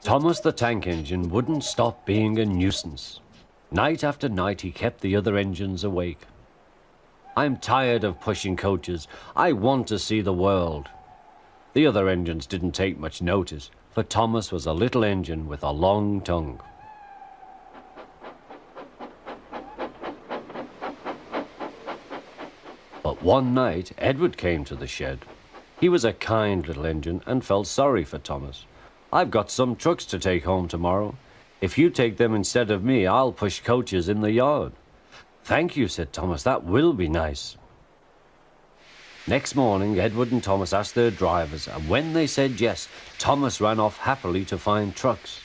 Thomas the tank engine wouldn't stop being a nuisance. Night after night he kept the other engines awake. I'm tired of pushing coaches. I want to see the world. The other engines didn't take much notice, for Thomas was a little engine with a long tongue. But one night, Edward came to the shed. He was a kind little engine and felt sorry for Thomas. "I've got some trucks to take home tomorrow. If you take them instead of me, I'll push coaches in the yard." "Thank you," said Thomas. "That will be nice." Next morning, Edward and Thomas asked their drivers, and when they said yes, Thomas ran off happily to find trucks.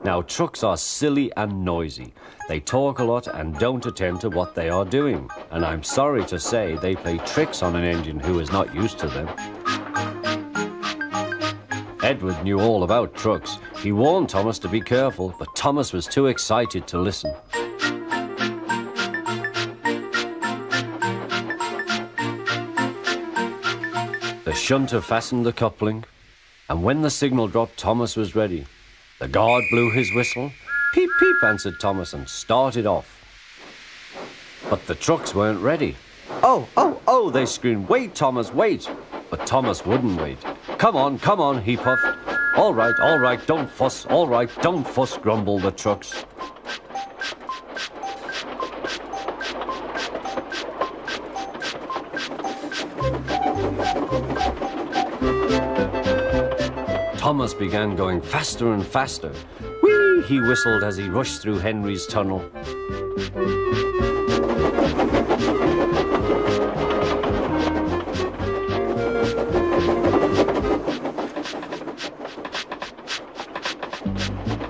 Now, trucks are silly and noisy. They talk a lot and don't attend to what they are doing. And I'm sorry to say they play tricks on an engine who is not used to them. Edward knew all about trucks. He warned Thomas to be careful, but Thomas was too excited to listen. The shunter fastened the coupling, and when the signal dropped, Thomas was ready. The guard blew his whistle. "Peep, peep," answered Thomas, and started off. But the trucks weren't ready. "Oh, oh, oh," they screamed. "Wait, Thomas, wait." But Thomas wouldn't wait. Come on," he puffed. All right, don't fuss. All right, don't fuss," grumbled the trucks. Thomas began going faster and faster. "Whee!" he whistled as he rushed through Henry's tunnel.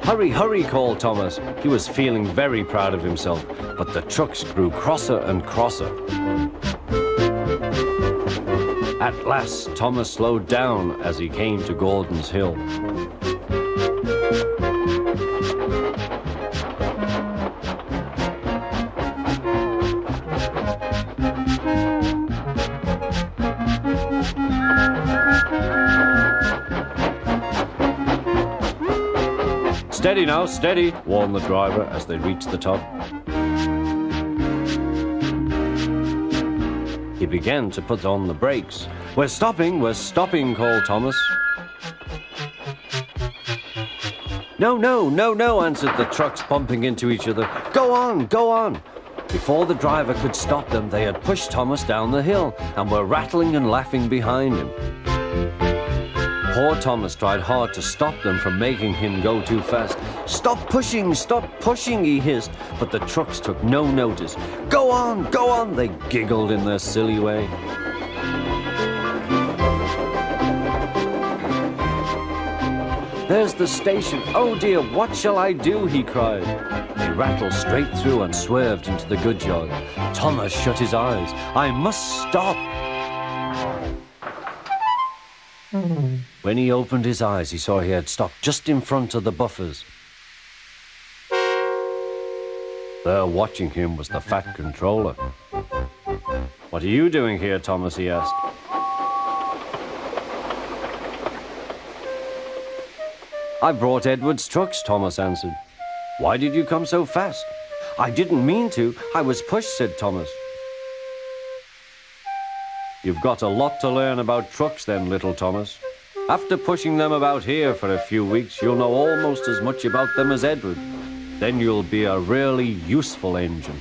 "Hurry, hurry," called Thomas. He was feeling very proud of himself, but the trucks grew crosser and crosser. At last, Thomas slowed down as he came to Gordon's Hill. "Steady now, steady," warned the driver as they reached the top. He began to put on the brakes. We're stopping," called Thomas. No," answered the trucks, bumping into each other. Go on." Before the driver could stop them, they had pushed Thomas down the hill and were rattling and laughing behind him. Poor Thomas tried hard to stop them from making him go too fast. Stop pushing, he hissed, but the trucks took no notice. Go on, they giggled in their silly way. "There's the station. Oh dear, what shall I do?" he cried. He rattled straight through and swerved into the goods yard. Thomas shut his eyes. "I must stop." When he opened his eyes, he saw he had stopped just in front of the buffers. There watching him was the fat controller. "What are you doing here, Thomas?" he asked. "I brought Edward's trucks," Thomas answered. "Why did you come so fast?" "I didn't mean to. I was pushed," said Thomas. "You've got a lot to learn about trucks then, little Thomas. After pushing them about here for a few weeks, you'll know almost as much about them as Edward. Then you'll be a really useful engine."